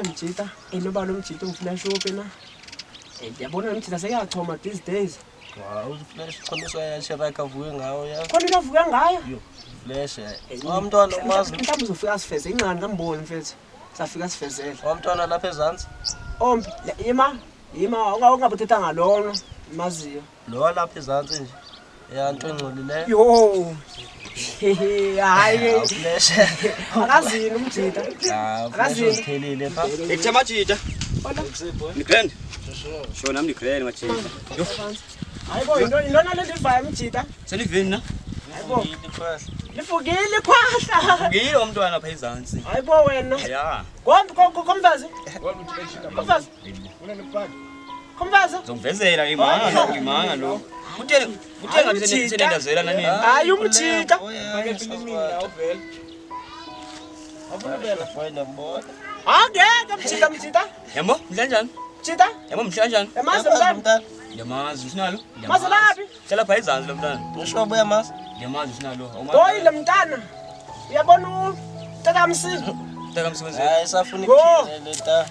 Mjita enoba lo mjita uflash open na yabona lo mjita sekathoma these days Flash khomisa yashera kavuke ngawo ya khona uyavuka ngayo Flash umntwana umazi mhlawumbe uzofika sifeze incane ngamboni mfethu safika sifezela umntwana lapha ezantsi ombi yima ungabuthetha ngalona maziyo lo lapha ezantsi nje yanto engcolileyo yo hayi Flash akazini umjita akazini uthelile pha Ekuthe majita. Nigrand. Sho nami nigrand majita. Yo. Hayibo indona le ndivayo umjita. Selivini na? Hayibo. Lifukile khwahla. Ngiyilo umntwana lapha ezantsi. Hayibo wena. Ya. Komfazi. Komfazi. Komfazi. Zongivezela imanga lo. Uthenga senendazela nani? Hayi umjita. Angeke mjita. Yabo, mhlanjani? Mjita. Yabo mhlanjani? Emazi mntana. Yamazi usinalo? Mazi laphi? Hlala pha ezantsi lo mntana. Ushobo yamazi Yamazi usinalo. Doyile mntana. Uyabona utata msini. Utaka msebenzi. hayi safuna ikhile ta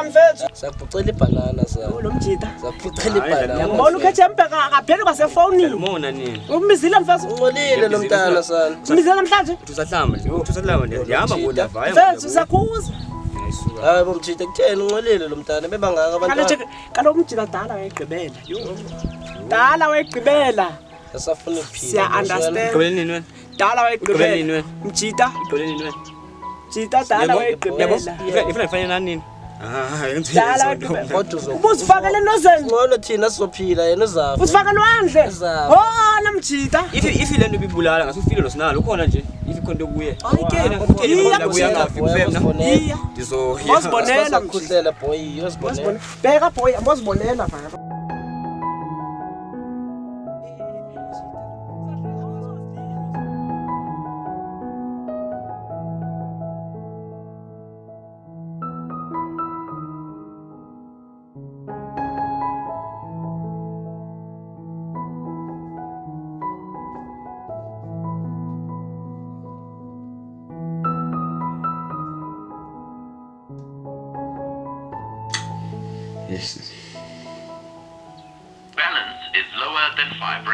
Mfethu. saphucela ibhanana sa Lo mjita. saphucela ibhanana Yabona ukhethembe kaphela kwasefonini. Umona nini? Umizile mfethu. ngcolile lo mntana sana Umizile namhlanje. Usahlamba nje. Usahlamba nje. Yahamba ngodavaya. Mfethu sakhuza. hayi bomjita kutheni ngcolile lo mntana bebangaka abantwana Kaloku umjita dala wayegqibela. Dala wayegqibela. asafuna iphila Siya understand. Gqibele nini wena? Dala wayegqibela. Mjita. Gqibele nini wena? Mjita dala wayegqibela. Ifuna ifanye nani nini? Dala wayegqibela. kodwa uzo Ubuzifakele nozeni. ngolo thina sizophila yena uzafa Uzifaka lwandle. Uzapha. Oh namjita. Ifi lento ibibulala ngasufile lo sinalo khona nje. Ifi khonto kuye. Ayikena. Kuya ngafi kufemna. Iya. Ndizohiya. Wasibonela mjita. khusela boy yosibonela Bheka boy, ambozibonela bhaka. Yes. Balance is lower than R5.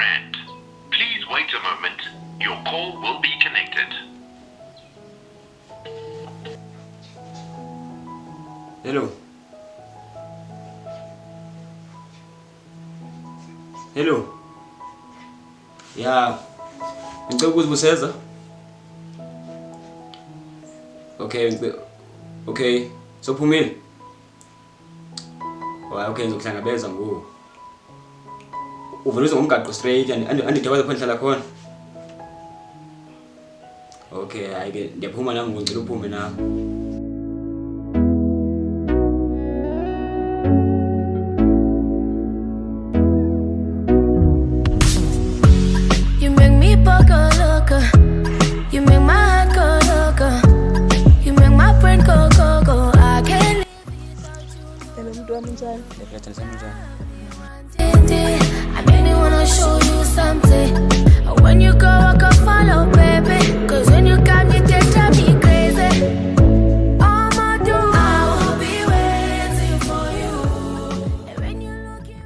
Please wait a moment. Your call will be connected. Hello. Hello. Yeah. Ngicela ukuzibuseza. Okay. Sophumile. Okay, ngizokuhlangabeza ngoku. Uvelisa ngomgaqo straight andidabeza khona hlala khona. Okay, hayi ke ndiyaphuma nami ngicela uphume nawe. You make me poker loca. You make my heart go loca. You make my brain go go go. I can't live I really wanna show you something. When you go, I can follow, baby. Cause when you got me, they drive me crazy. I'ma do, I will be waiting for you. And when you're looking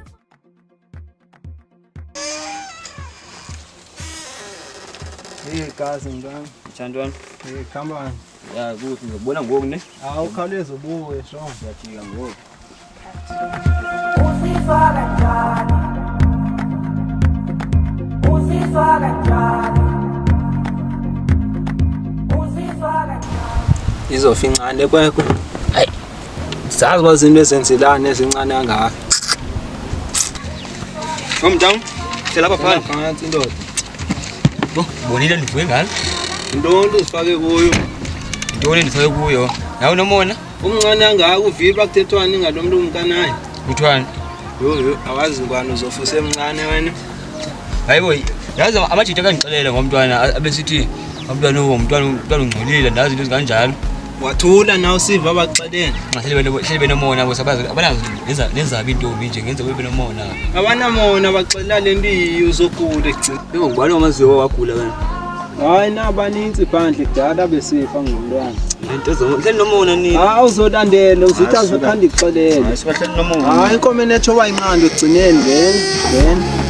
Hey guys ngani? Mthandwana. Hey khamba. Ya kuthi ngibona ngoku ne. Awukhawuleze ubuye sho. Ngiyafika ngoku. Izofincane kwekho. Hayi. Sazi bazinto ezenzelana ezincane kangaka. Ngomntwana. Hlala lapha phandle. Phansi indoda. Bonile ndivuke ngalo. Intoni uzifake kuyo? Ntoni ndifake kuyo? Yawu nomona? Umncane kangaka uvipha kuthethwana ingalomuntu umkanayo. Uthwani? Yo, awazi ngwane uzofusa emncane wena. Hayibo, yazi amajita kangixelela ngomntwana abesithi umntwana ungcolile ndazi into ezikanjalo. Wathula nawe siva abaxelene. Hlele benomona bosabazi abanazo lenzaba intombi nje ngenze kube benomona. Abanamona baxela lento iyuzogula egcina. Ngibani omaziyo wagula kana? Hayi nabaninzi phandle kudala besifa ngomntwana. Lento hlele nomona nini? Uzolandela uzithi azokhanda ixelele. Sibahlele nomona. Hayi inkomo enetho wayincane ugcineni ngene.